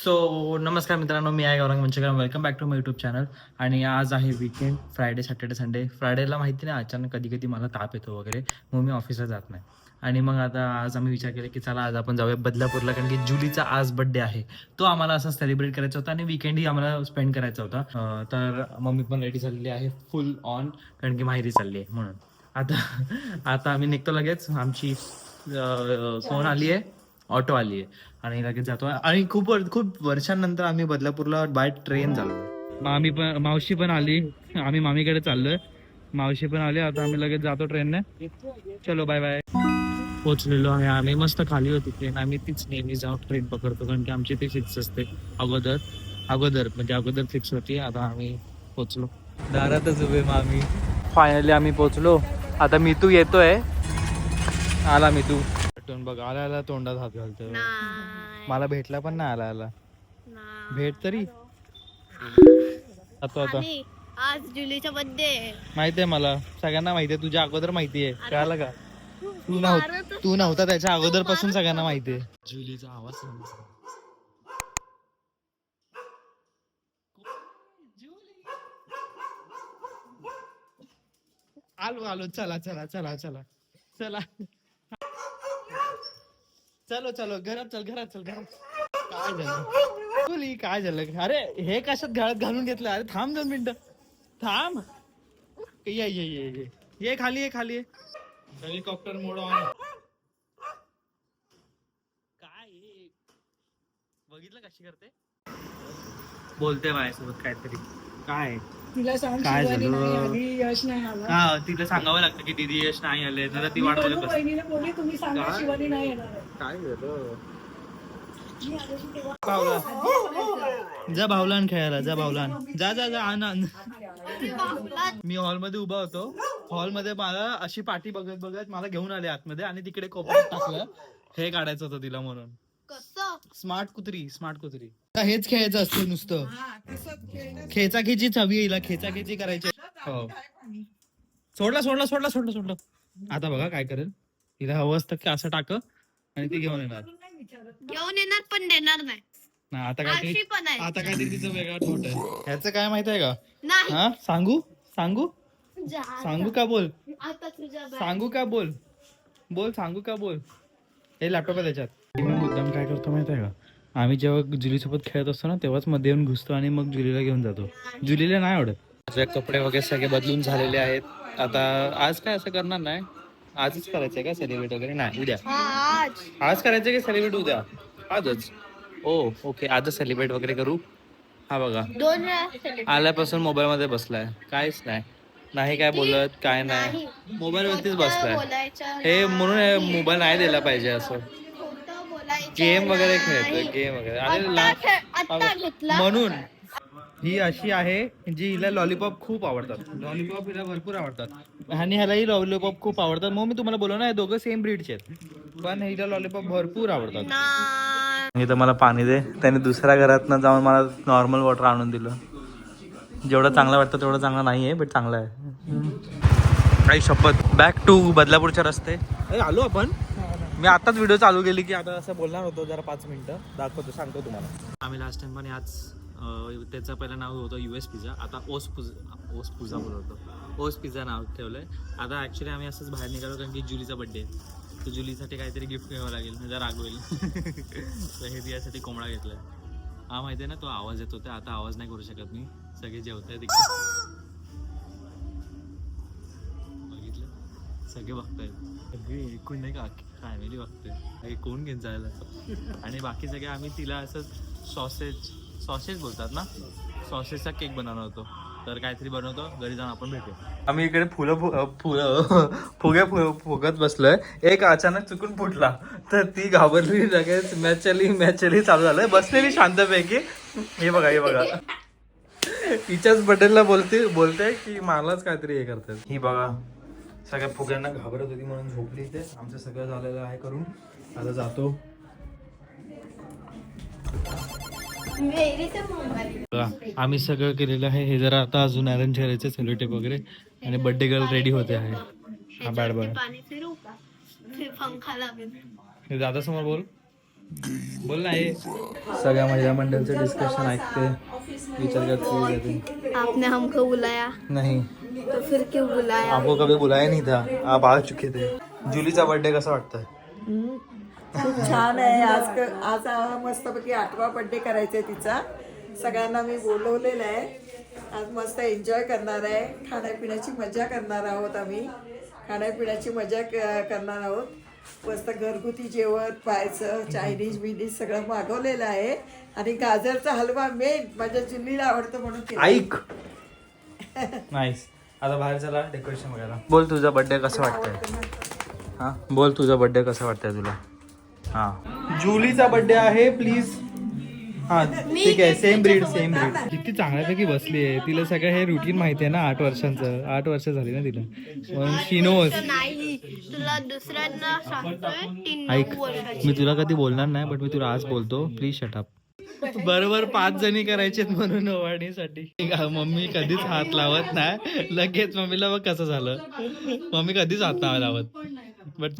So नमस्कार मित्रांनो, मी आहे Gaurang Manchkar. Welcome back to my YouTube channel. आणि आज आहे वीकेंड, फ्रायडे सॅटर्डे संडे. फ्रायडेला माहिती नाही, अचानक कधी कधी मला ताप येतो वगैरे, मग मी ऑफिसला जात नाही. आणि मग आता आज आम्ही विचार केला की चला आज आपण जाऊया बदलापूरला, कारण की जुलीचा आज बड्डे आहे. तो आम्हाला असं सेलिब्रेट करायचा होता आणि वीकेंडही आम्हाला स्पेंड करायचा होता. तर मम्मी पण रेडी झालेली आहे फुल ऑन, कारण की माहेरी चालली आहे म्हणून. आता आता आम्ही निघतो लगेच. आमची कोण आली आहे, ऑटो आली आहे आणि लगेच जातो. आणि खूप खूप वर्षांनंतर आम्ही बदलापूरला बाय ट्रेन झालो. मामी पण, मावशी पण आली. आम्ही मामीकडे चाललोय, मावशी पण आली. आता आम्ही लगेच जातो ट्रेनने. चलो बाय बाय. पोचलेलो आहे आम्ही. मस्त खाली होती ट्रेन. आम्ही तीच नेहमी जाऊन ट्रेन पकडतो, कारण की आमची ती फिक्स असते अगोदर अगोदर फिक्स होती. आता आम्ही पोचलो, दारातच उभे मामी. फायनली आम्ही पोचलो. आता मी तू येतोय. आला मी तू बघ, आला तोंडात हात घालतोय. मला भेटला पण नाही. आला भेट तरी. आता आज जुलीचा बर्थडे माहितीये मला, सगळ्यांना माहितीये. तुझ्या अगोदर माहितीये, कळालं का? तू नव्हता त्याच्या अगोदर पासून सगळ्यांना माहितीये. जुलीचा आवाज आलो चला चला चला चला चला. चलो घरात चल. काय झालं काय झालं? अरे हे कशात घरात घालून घेतलं? अरे थांब 2 मिनिटं, थांब. ये खाली. Helicopter mode on. काय बघितलं कशी करते? बोलते माझ्यासोबत काहीतरी. काय तिला सांग काय शिवानी नाही झालं? आली, यश नाही आला. हा, तिला सांगावं लागतं की दीदी यश नाही आले, तर ती वाट बघत बसते. बहिणीला बोलली तुम्ही सांगा काय? शिवानी नाही येणार आहे. काय झालं? मी आलेली तेव्हा भावला जा, भावलान खेळायला जा. भावलान जा आनंद. मी हॉलमध्ये उभा होतो. हॉलमध्ये मला अशी पाठी बघत बघत मला घेऊन आले आतमध्ये आणि तिकडे कोपऱ्यात टाकलं. हे काढायचं होतं तिला म्हणून. स्मार्ट कुत्री. हेच खेळायचं असतं नुसतं. खेचाखेचीच हवी हिला, खेचाखेची करायची. हो, सोडला. आता बघा काय करेल. हिला हवं असतं की असं टाक आणि ती घेऊन येणार पण देणार नाही. आता आळशी पण आहे. काहीतरी तिचं वेगळा थॉट आहे. ह्याचं काय माहित आहे का? नाही. हा, सांगू का? बोल. आता तुझ्या सांगू का? बोल. हे लॅपटॉप आहे त्याच्यात. मी मुद्दाम काय करतो माहित आहे का? आम्ही जेव्हा जुलीसोबत खेळत असतो ना, तेव्हाच मध्ये येऊन घुसतो आणि मग जुलीला घेऊन जातो. जुलीला नाही आवडत. माझे कपडे वगैरे सगळे बदलून झालेले आहेत. आता आज काय असं करणार नाही. आजच करायचंय का सेलिब्रेट वगैरे? नाही, उद्या. आज करायचंय का सेलिब्रेट? उद्या. आजच. ओके, आजच सेलिब्रेट वगैरे करू. हा बघा, 2 वेळा आल्यापासून मोबाईल मध्ये बसलाय, काहीच नाही काय बोलत, काय नाही. मोबाईल वरतीच बसलाय. हे म्हणून मोबाईल नाही दिला पाहिजे. असं गेम वगैरे खेळतोय, गेम वगैरे. आणि म्हणून ही अशी आहे जी हिला लॉलीपॉप खूप आवडतात. लॉलीपॉप हिला भरपूर आवडतात आणि ह्यालाही लॉलीपॉप खूप आवडतात. मग मी तुम्हाला बोललो ना, हे दोघं सेम ब्रीडचे आहेत, पण हिला लॉलीपॉप भरपूर आवडतात. इथं मला पाणी दे. त्याने दुसऱ्या घरातनं जाऊन मला नॉर्मल वॉटर आणून दिलं. जेवढं चांगलं वाटतं तेवढं चांगलं नाही आहे, बट चांगलं आहे. काही शपथ. बॅक टू बदलापूरच्या रस्ते आलो आपण. मी आताच व्हिडिओ चालू केली की आता असं बोलणार होतो. जरा 5 मिनिटं दाखवतो, सांगतो तुम्हाला. आम्ही लास्ट टाइम पण याच, त्याचं पहिलं नाव होतं US पिझ्झा. आता ओस पिझ्झा बोलवतो. ओस पिझ्झा नाव ठेवलंय. आता ॲक्च्युली आम्ही असंच बाहेर निघालो, कारण की जुलीचा बड्डे आहे. तर जुलीसाठी काहीतरी गिफ्ट घ्यावं लागेल, म्हणजे रागवेल. तर हे तिच्यासाठी कोंबडा घेतलाय. हा माहिती आहे ना, तो आवाज येतो. ते आता आवाज नाही करू शकत मी. सगळे जेवताय तिकडे, बघितलं, सगळे बघतायत. सगळे एकूण नाही का, फॅमिली बघते कोण घेऊन जायला. आणि बाकी सगळे आम्ही तिला असं सॉसेज बोलतात ना, सॉसेजचा केक बनवणार होतो. तर काहीतरी बनवतो, घरी जाऊन आपण भेटू. आम्ही इकडे फुगे फुगत बसलोय. एक अचानक चुकून फुटला, तर ती घाबरली. लगेच मॅच चली चालू झालंय. बसलेली शांतपैकी. हे बघा तिच्याच बर्थडेला बोलते की मलाच काहीतरी हे करतात. ही बघा, सगळ्या फुग्यांना घाबरत होती म्हणून झोपली इथे. आमचं सगळं झालेलं आहे करून. आता जातो. आम्ही सगळं केलेलं आहे. हे जरा आता अजून अरेंज करायचं, सेलोटेप वगैरे. आणि बर्थडे गर्ल रेडी होते आहे. हा, बॅड बॉय. पाणी फिरू का? पंखा लागेल. हे दादा समोर बोल. बोल ना हे सगळ्या महिला मंडळचं डिस्कशन ऐकते विचार करते आपने हमको बुलाया नाही तो फिर क्यों बुलाया आपको कभी बुलाया नहीं था आप आ चुके थे जुलीचा बर्थडे कसा वाटतंय खूप छान आहे. आज मस्तपैकी 8वा बर्थडे करायचा आहे तिचा. सगळ्यांना मी बोलवलेलं आहे. आज मस्त एन्जॉय करणार आहे. खाण्यापिण्याची मजा करणार आहोत आम्ही. खाण्यापिण्याची मजा करणार आहोत. मस्त घरगुती जेवण पाहायचं, चायनीज बिनीज सगळं मागवलेलं आहे. आणि गाजरचा हलवा मेन माझ्या जुलीला आवडतं म्हणून केला. ऐक नाईस. आता बाहेर चला डेकोरेशन बघायला. बोल तुझा बर्थडे कसं वाटतंय? हा बोल तुझा बर्थडे कसं वाटतंय तुला? हा जुलीचा बर्थडे आहे प्लीज. हा ठीक आहे. सेम ब्रीड किती चांगल्यापैकी बसली आहे. तिला सगळं हे रुटीन माहिती आहे ना. 8 वर्षांचं 8 वर्ष झाली ना तिला म्हणून शिनोस. नाही तुला दुसऱ्यांना सांगतोय 3 ऐक मी तुला कधी बोलणार नाही बट मी तुला आज बोलतो प्लीज शट अप. बरोबर 5 जणी करायचे म्हणून ओवाळणीसाठी मम्मी कधीच हात लावत नाही. लगेच मम्मीला बघ कसं झालं. मम्मी कधीच हात नाही लावत बट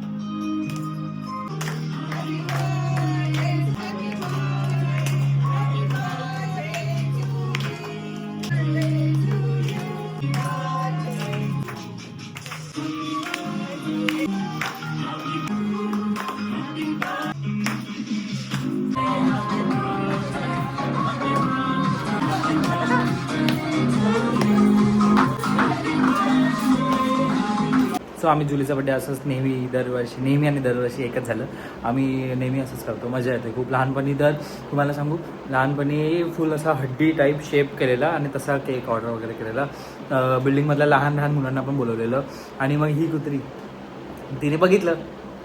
सो आम्ही जुलीचा बड्डे असंच नेहमी आणि दरवर्षी एकच झालं. आम्ही नेहमी असंच करतो. मजा येते खूप. लहानपणी तर तुम्हाला सांगू लहानपणी फुल असा हड्डी टाईप शेप केलेला आणि तसा केक ऑर्डर वगैरे केलेला. बिल्डिंगमधल्या लहान मुलांना पण बोलवलेलं. आणि मग ही कुत्री तिने बघितलं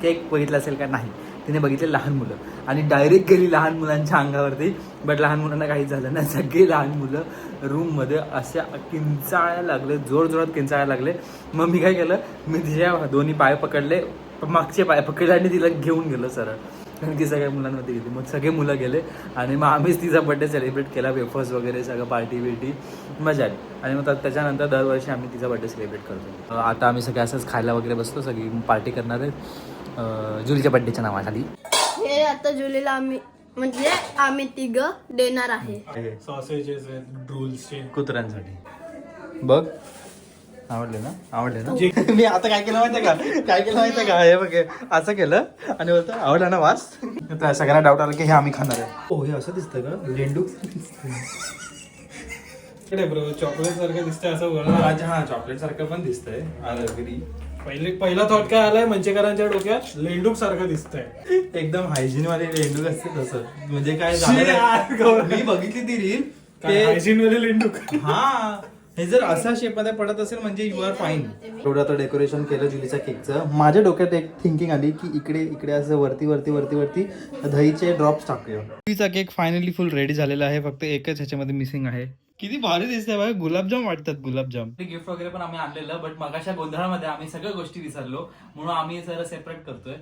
केक बघितलं असेल का नाही. तिने बघितले लहान मुलं आणि डायरेक्ट गेली लहान मुलांच्या अंगावरती. बट लहान मुलांना काहीच झालं नाही. सगळे लहान मुलं रूममध्ये अशा किंचाळायला लागले, जोरजोरात किंचाळायला लागले. मग मी काय केलं, मी तिच्या दोन्ही पाय पकडले, मागचे पाय पकडले आणि तिला घेऊन गेलो सरळ. कारण की सगळ्या मुलांमध्ये गेली. मग सगळे मुलं गेले आणि मग आम्हीच तिचा बड्डे सेलिब्रेट केला. वेफर्स वगैरे सगळं पार्टी बिर्टी मजा आली. आणि मग त्याच्यानंतर दरवर्षी आम्ही तिचा बड्डे सेलिब्रेट करतो. आता आम्ही सगळे असंच खायला वगैरे बसतो. सगळी पार्टी करणार आहेत जुलीच्या बड्डेच्या नावाखाली. हे आता जुलीला आम्ही 3 देणार आहे. सॉसेजेस ड्रूल्सचे कुत्र्यांसाठी बघ. आवडले ना मी आता काय केलं माहितीये का हे बघ असं केलं आणि बोलतं आवडला ना वास. सगळ्यांना डाऊट आला की हे आम्ही खाणार आहे. हो हे असं दिसतं का लेंडू ब्रो चॉकलेट सारखं दिसतंय असं बोलणार. हा चॉकलेट सारखं पण दिसतंय. पहिला थॉट काय आलाय मंचेकरांच्या डोक्यात लेंडूक सारखं दिसतंय. एकदम हायजीन वाले लेंडूक असते तसं. म्हणजे काय झालं मी बघितली ती रील. हायजीन मध्ये लेंडूक. हा हे जर असा शेप मध्ये पडत असेल म्हणजे यू आर फाईन. एवढं आता डेकोरेशन केलं जुलीच्या केकचं. माझ्या डोक्यात एक थिंकिंग आली की इकडे असं वरती दहीचे ड्रॉप्स टाकूया. जुलीचा केक फायनली फुल रेडी झालेला आहे. फक्त एकच ह्याच्यामध्ये मिसिंग आहे. किती भारी दिसतंय बघा. गुलाबजाम वाटतात गुलाबजाम. गिफ्ट वगैरे पण आम्ही आणलेलं बट मगाच्या गोंधळामध्ये आम्ही सगळ्या गोष्टी विसरलो म्हणून आम्ही जरा सेपरेट करतोय.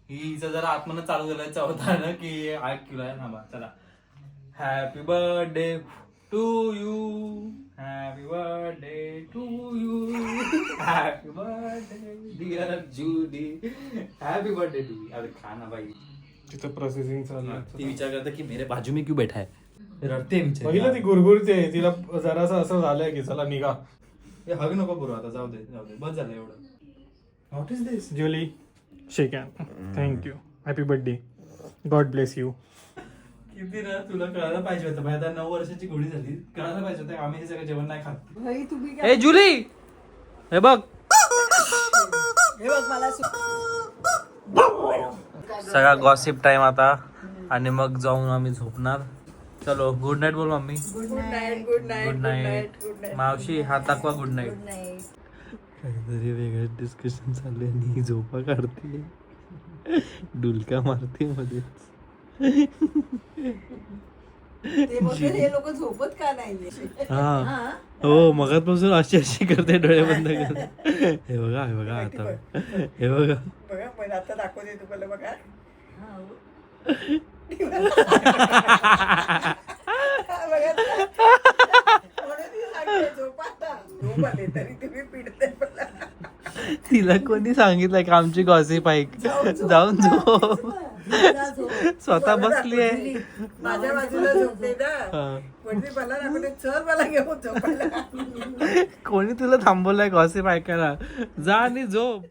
हिचं जरा आत्मनं चालू झालं चौथानं की ऐकूया थांबा चला. Happy birthday to you, happy birthday to you, happy birthday dear Julie, happy birthday to you. अरे खा ना बाई. तिथं प्रोसेसिंग चालू. ती विचार करते की मेरे बाजू में क्यों बैठा है. रडते पहिलं ती गुरगुरते. तिला जरासं असं झालंय की चला निघा. हग नको करू आता. जाऊ दे बस झालं एवढं. What is this. Julie shake hand. Thank you. Happy birthday. God bless you. किती ना तुला कळायला पाहिजे होतं. आता 9 वर्षाची घोडी झाली. कळायला पाहिजे होतं आम्ही हे सगळं जेवण नाही खात. भाई तुम्ही ए जुली हे बघ मला सगळा गॉसिप टाइम आता आणि मग जाऊन आम्ही झोपणार. चलो गुड नाईट बोल मम्मी. गुड नाईट मावशी हात दाखवा. Good night. काहीतरी वेगळं डिस्कशन चालू आहे आणि झोपा काढते डुलका मारते मध्ये. हे लोक झोपत का नाही. हा हो मगातपासून अशी करते डोळे बंद करते. हे बघा आता हे बघा बघा आता दाखवते तुम्हाला. बघा तिला कोणी सांगितलं की आमची गॉसिप ऐक. जाऊन झोप स्वतः बसली आहे. माझ्या बाजूला झोपते ना हा. म्हणजे मला ना म्हणजे चल मला घेऊन झोपायला. कोणी तुला थांबवलंय गॉसिप ऐकायला? जा आणि झोप.